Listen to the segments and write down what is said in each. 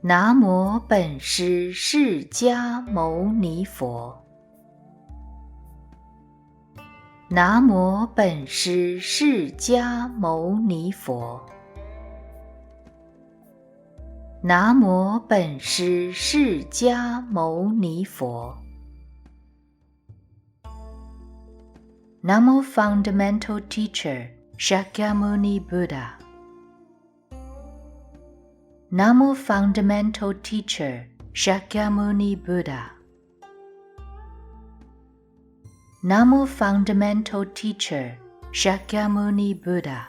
南无本师释迦牟尼佛。南无本师释迦牟尼佛。南无本师释迦牟尼佛。Namo Fundamental Teacher Shakyamuni Buddha. Namo Fundamental Teacher Shakyamuni Buddha. Namo Fundamental Teacher Shakyamuni Buddha.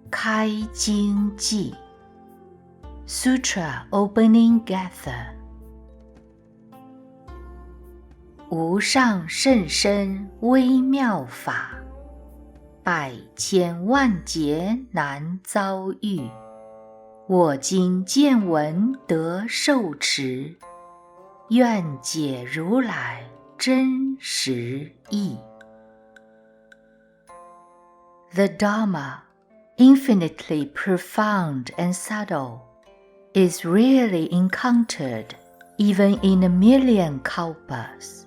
开经记 Sutra Opening Gather. 无上甚深微妙法，百千万劫难遭遇。我今见闻得受持，愿解如来真实义。 The Dharma, infinitely profound and subtle, is rarely encountered even in a million kalpas.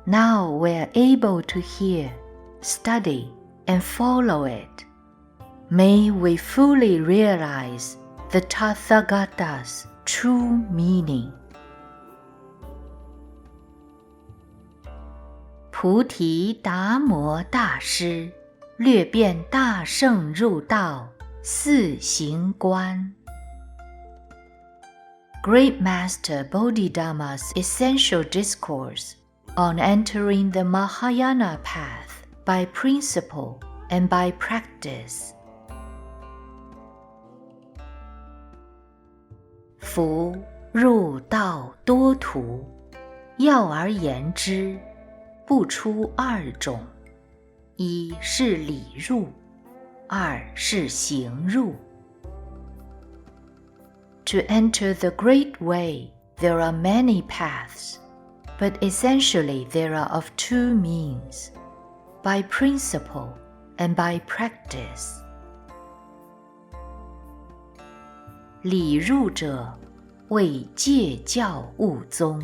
Now we are able to hear, study, and follow it. May we fully realize the Tathagata's true meaning. 菩提达摩大师略变大圣入道四行观。 Great Master Bodhidharma's essential discourse on entering the Mahayana path by principle and by practice. 夫入道多途，要而言之，不出二种：一是理入，二是行入。 To enter the great way, there are many paths, but essentially there are of two means, by principle and by practice. 理入者，为戒教悟宗，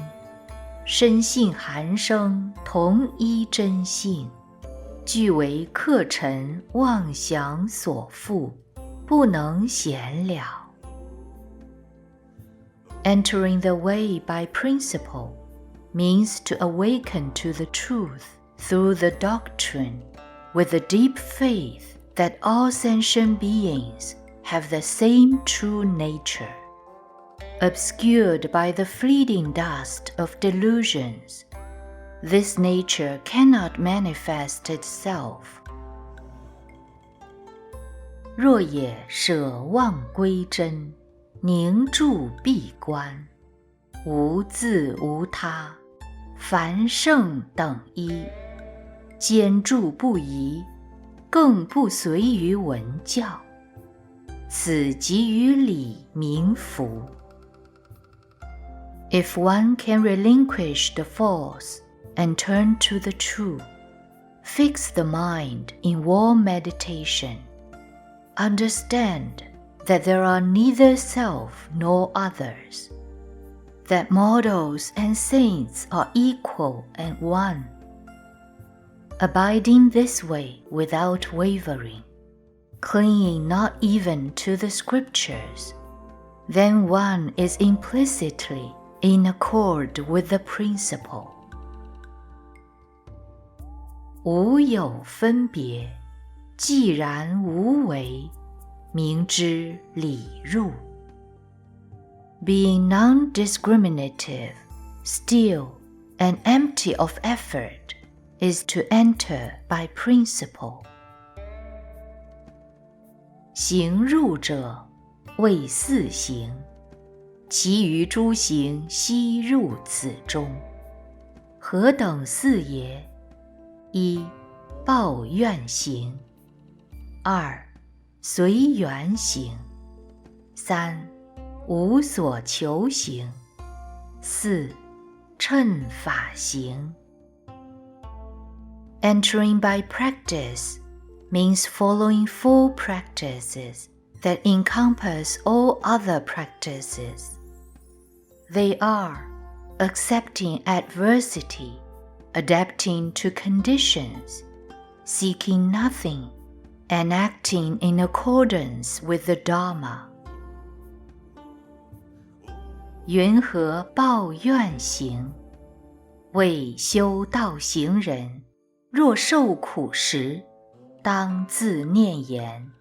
深信寒生同一真性，俱为客尘妄想所缚，不能显了。 Entering the way by principle means to awaken to the truth through the doctrine with a deep faith that all sentient beings have the same true nature. Obscured by the fleeting dust of delusions, this nature cannot manifest itself. 若也舍妄归真，凝住闭关，无自无他，凡圣等一，坚住不移，更不随于文教，此即于理名福。 If one can relinquish the false and turn to the true, fix the mind in warm meditation, understand that there are neither self nor others, that mortals and saints are equal and one. Abiding this way without wavering, clinging not even to the scriptures, then one is implicitly in accord with the principle. 无有分别，既然无为，名之理入。 Being non-discriminative, still, and empty of effort is to enter by principle. 行入者，谓四行，其余诸行悉入此中。何等四也？一、报怨行；二、随缘行；三、无所求行；四、乘法行。Entering by practice means following four practices that encompass all other practices. They are accepting adversity, adapting to conditions, seeking nothing, and acting in accordance with the Dharma. 云何报怨行？为修道行人，若受苦时，当自念言。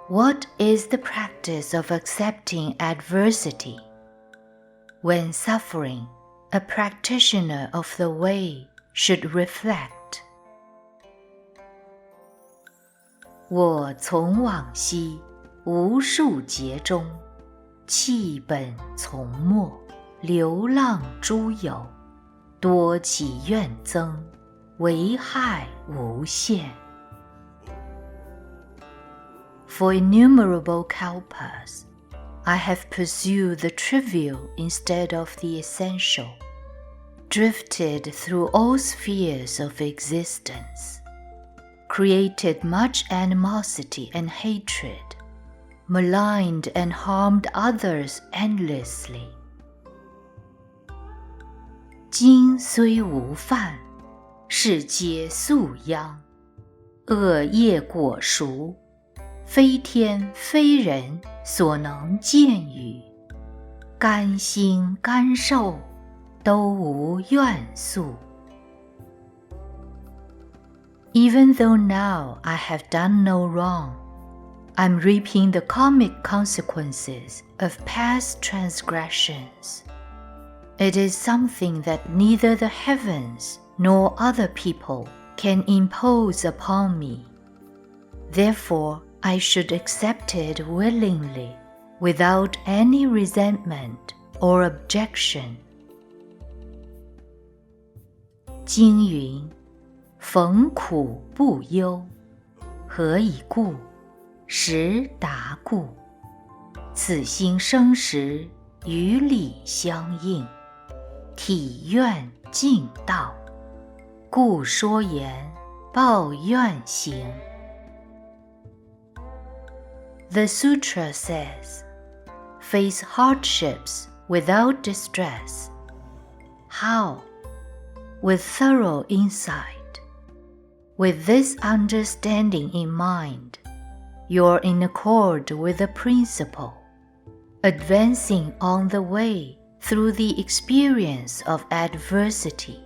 What is the practice of accepting adversity? When suffering, a practitioner of the way should reflect. 我从往昔无数劫中，弃本从末，流浪诸有，多起怨憎，为害无限。For innumerable kalpas, I have pursued the trivial instead of the essential, drifted through all spheres of existence, created much animosity and hatred, maligned and harmed others endlessly. 今虽无犯，是皆宿殃，恶业果熟，非天非人所能见与，甘心甘受，都无怨诉。Even though now I have done no wrong, I'm reaping the karmic consequences of past transgressions. It is something that neither the heavens nor other people can impose upon me. Therefore, I should accept it willingly, without any resentment or objection. 经云：逢苦不忧，何以故？时达故。此心生时，与理相应，体愿尽道，故说言报怨行。The sutra says, face hardships without distress. How? With thorough insight. With this understanding in mind, you're in accord with the principle, advancing on the way through the experience of adversity.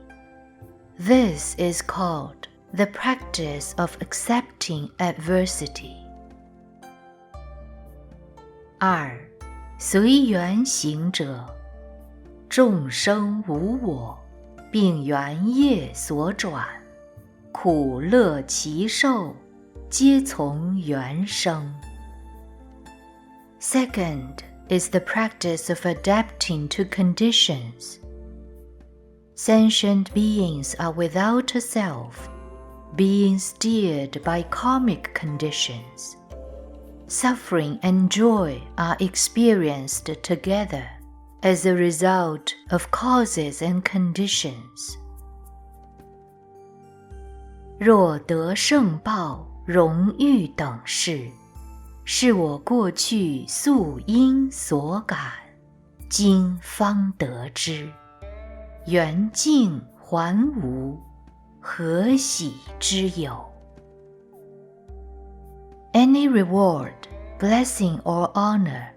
This is called the practice of accepting adversity. 二，随缘行者，众生无我，并缘业所转，苦乐其受，皆从缘生。Second is the practice of adapting to conditions. Sentient beings are without a self, being steered by karmic conditions. Suffering and joy are experienced together as a result of causes and conditions. 若得胜报、荣誉等事，是我过去宿因所感，今方得知。缘尽还无，何喜之有？ Any reward, blessing or honor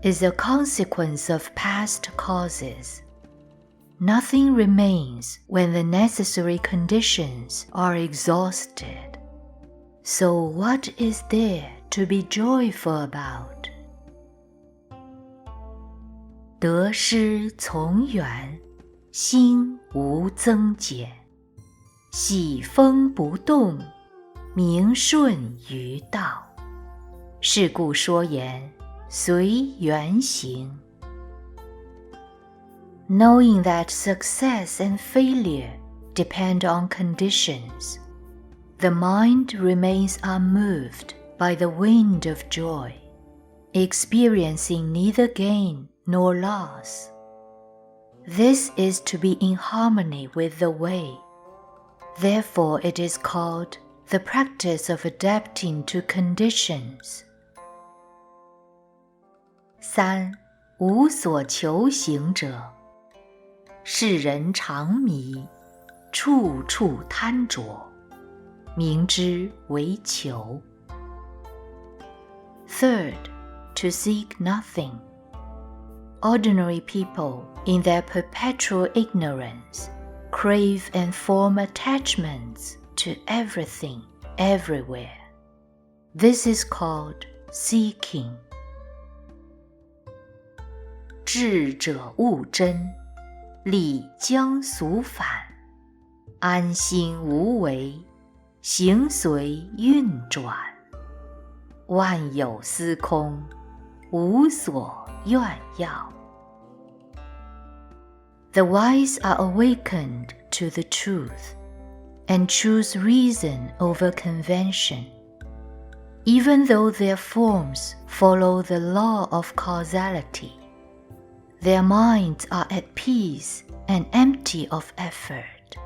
is a consequence of past causes. Nothing remains when the necessary conditions are exhausted. So what is there to be joyful about? 得失从缘，心无增减，喜风不动，名顺于道。是故说言，随缘行。Knowing that success and failure depend on conditions, the mind remains unmoved by the wind of joy, experiencing neither gain nor loss. This is to be in harmony with the way. Therefore it is called the practice of adapting to conditions. 3. 无所求行者，世人常迷，处处贪着，名之为求。 Third, to seek nothing. Ordinary people, in their perpetual ignorance, crave and form attachments to everything, everywhere. This is called seeking. 智者务真，理将俗反，安心无为，行随运转，万有司空，无所愿要。 The wise are awakened to the truth and choose reason over convention, even though their forms follow the law of causality. Their minds are at peace and empty of effort.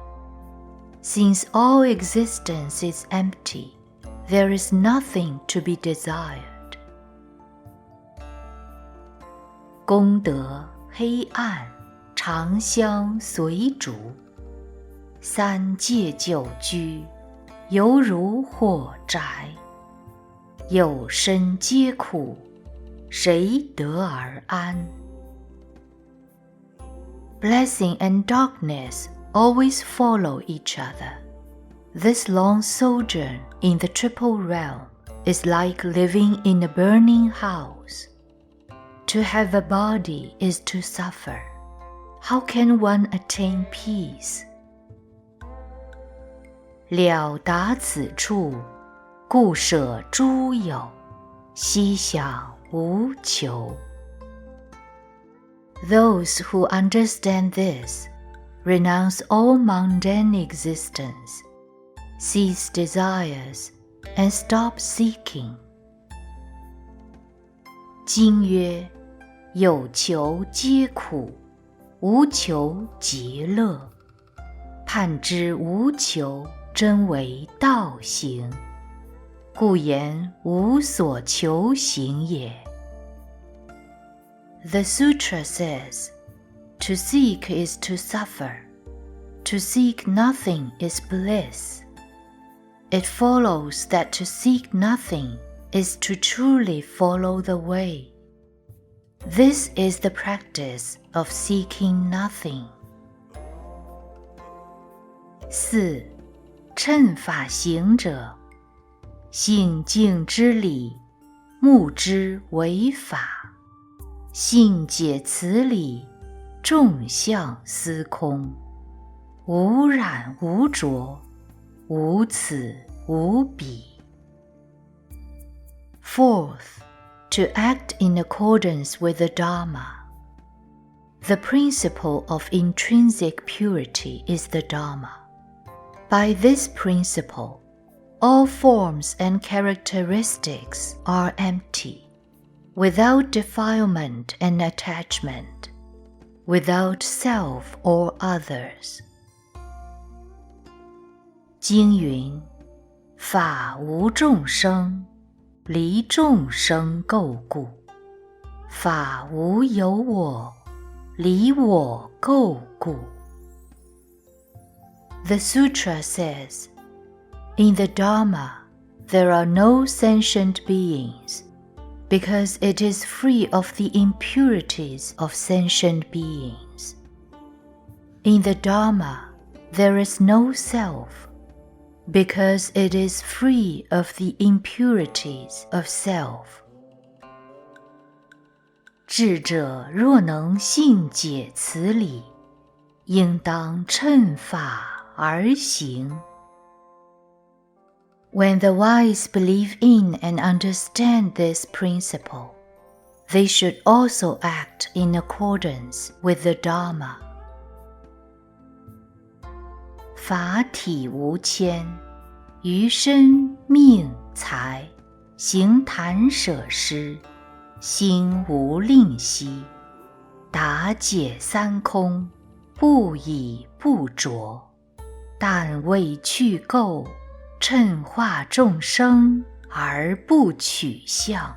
Since all existence is empty, there is nothing to be desired. 功德黑暗，常相随逐，三界久居，犹如火宅。有身皆苦，谁得而安？ Blessing and darkness always follow each other. This long sojourn in the triple realm is like living in a burning house. To have a body is to suffer. How can one attain peace? 了达此处，故舍诸有，悉想无求。 Those who understand this renounce all mundane existence, cease desires, and stop seeking. 经曰：有求皆苦，无求即乐。判知无求，真为道行，故言无所求行也。 The sutra says, to seek is to suffer. To seek nothing is bliss. It follows that to seek nothing is to truly follow the way. This is the practice of seeking nothing. 4. 称法行者，性静之理，目之为法。 性解此理，众相司空，无染无着，无此无彼。 Fourth, to act in accordance with the Dharma. The principle of intrinsic purity is the Dharma. By this principle, all forms and characteristics are empty. Without defilement and attachment, without self or others. 经云：法无众生，离众生垢故；法无有我，离我垢故。The sutra says, in the Dharma, there are no sentient beings, because it is free of the impurities of sentient beings. In the Dharma, there is no self, because it is free of the impurities of self. 智者若能信解此理，应当趁法而行。When the wise believe in and understand this principle, they should also act in accordance with the Dharma. 法体无牵，于身命财，行谈舍施，心无吝惜，达解三空，不以不着，但为去垢，称化众生而不取相。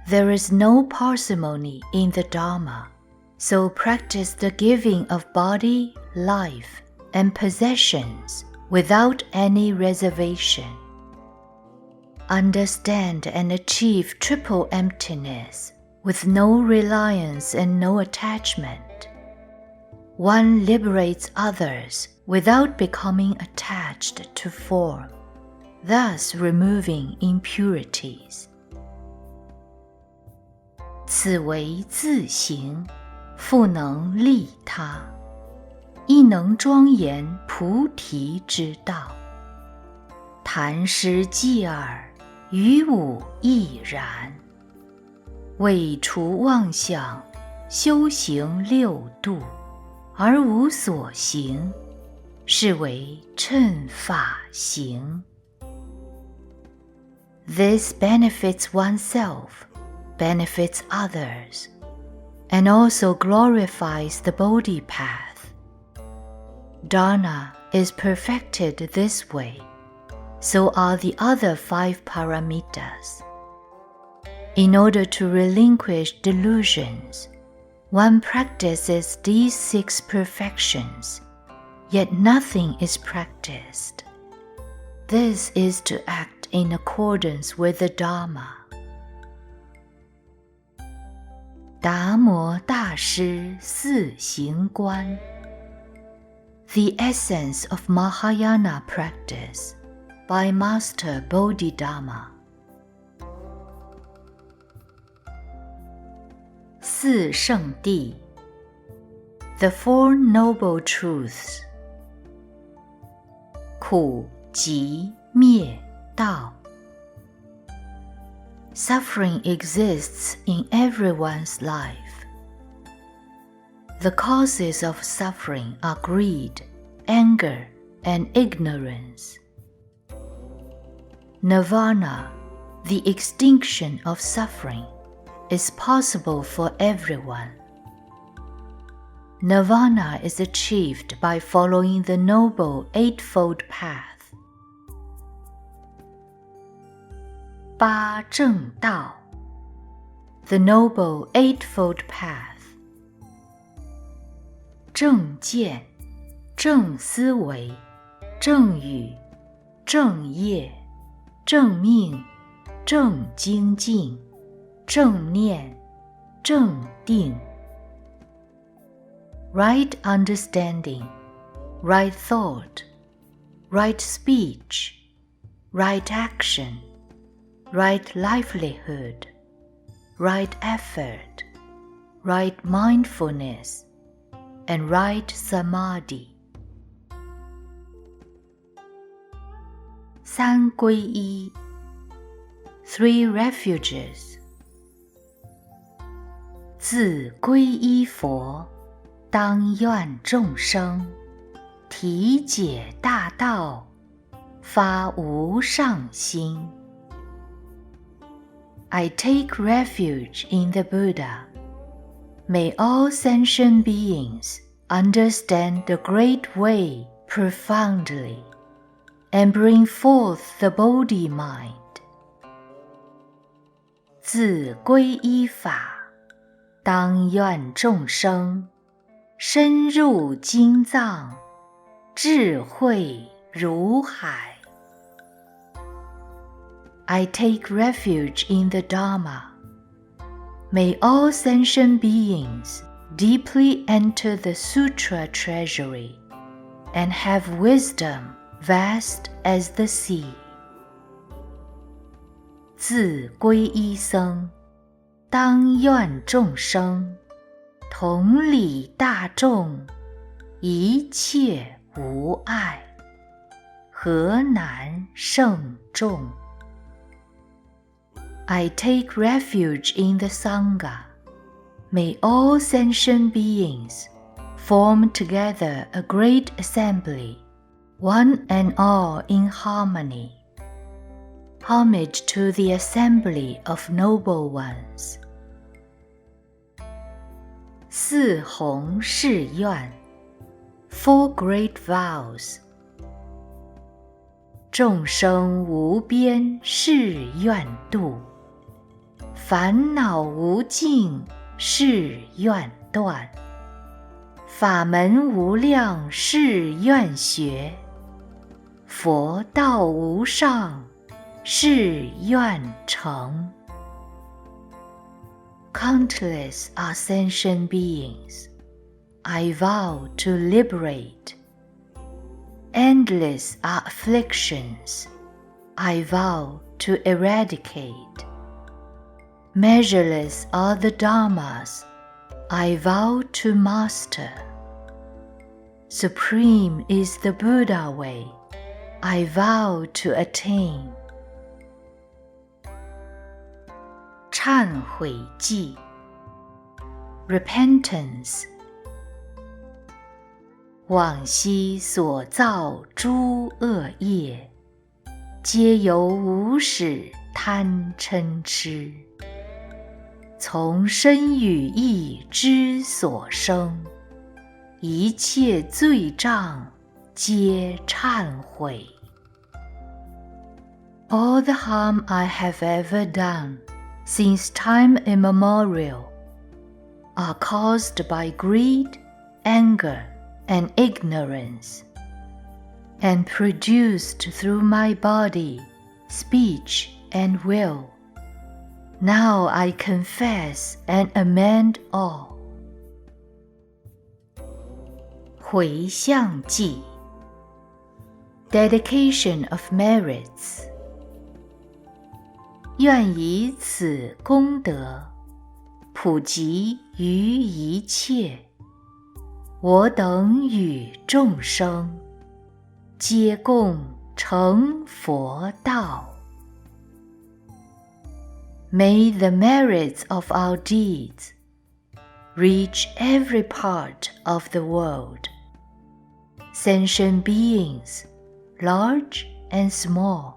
There is no parsimony in the Dharma, so practice the giving of body, life, and possessions without any reservation. Understand and achieve triple emptiness with no reliance and no attachment. One liberates others without becoming attached to form, thus removing impurities. 此为自行，复能利他，亦能庄严菩提之道。谈诗继耳，于吾亦然。为除妄想，修行六度，而无所行，是为称法行。This benefits oneself, benefits others, and also glorifies the Bodhi path. Dharna is perfected this way, so are the other 5 paramitas. In order to relinquish delusions, one practices these 6 perfections, yet nothing is practiced. This is to act in accordance with the Dharma. 达摩大师四行观 The Essence of Mahayana Practice by Master Bodhidharma. 四圣谛 The Four Noble Truths. 苦集灭道 Suffering exists in everyone's life. The causes of suffering are greed, anger, and ignorance. Nirvana, the extinction of suffering, is possible for everyone. Nirvana is achieved by following the Noble Eightfold Path. 八正道 The Noble Eightfold Path. 正见、正思维、正语、正业、正命、正精进、正念、正定 Right understanding, right thought, right speech, right action, right livelihood, right effort, right mindfulness, and right samadhi. 三皈依 Three refuges. 自皈依佛，当愿众生体解大道，发无上心。I take refuge in the Buddha. May all sentient beings understand the Great Way profoundly and bring forth the Bodhi mind. 自皈依法，当愿众生深入经藏，智慧如海。I take refuge in the Dharma. May all sentient beings deeply enter the Sutra treasury and have wisdom vast as the sea. 自皈依僧，当愿众生同理大众，一切无碍，何难胜众。I take refuge in the Sangha. May all sentient beings form together a great assembly, one and all in harmony. Homage to the assembly of noble ones. 四弘誓愿 Four great vows. 众生无边誓愿度，烦恼无尽誓愿断，法门无量誓愿学，佛道无上誓愿成。Countless are sentient beings I vow to liberate. Endless are afflictions I vow to eradicate. Measureless are the dharmas I vow to master. Supreme is the Buddha way I vow to attain. 忏悔记 Repentance。往昔所造诸恶业，皆由无始贪嗔痴，从身语意之所生，一切罪障皆忏悔。All the harm I have ever done since time immemorial are caused by greed, anger, and ignorance, and produced through my body, speech, and will. Now I confess and amend all. 回向记 Dedication of merits. 愿以此功德普及于一切，我等与众生皆共成佛道。May the merits of our deeds reach every part of the world. Sentient beings, large and small,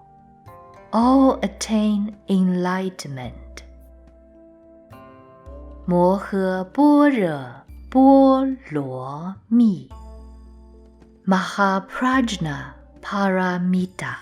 all attain enlightenment. 摩诃般若波罗蜜 Mahaprajna Paramita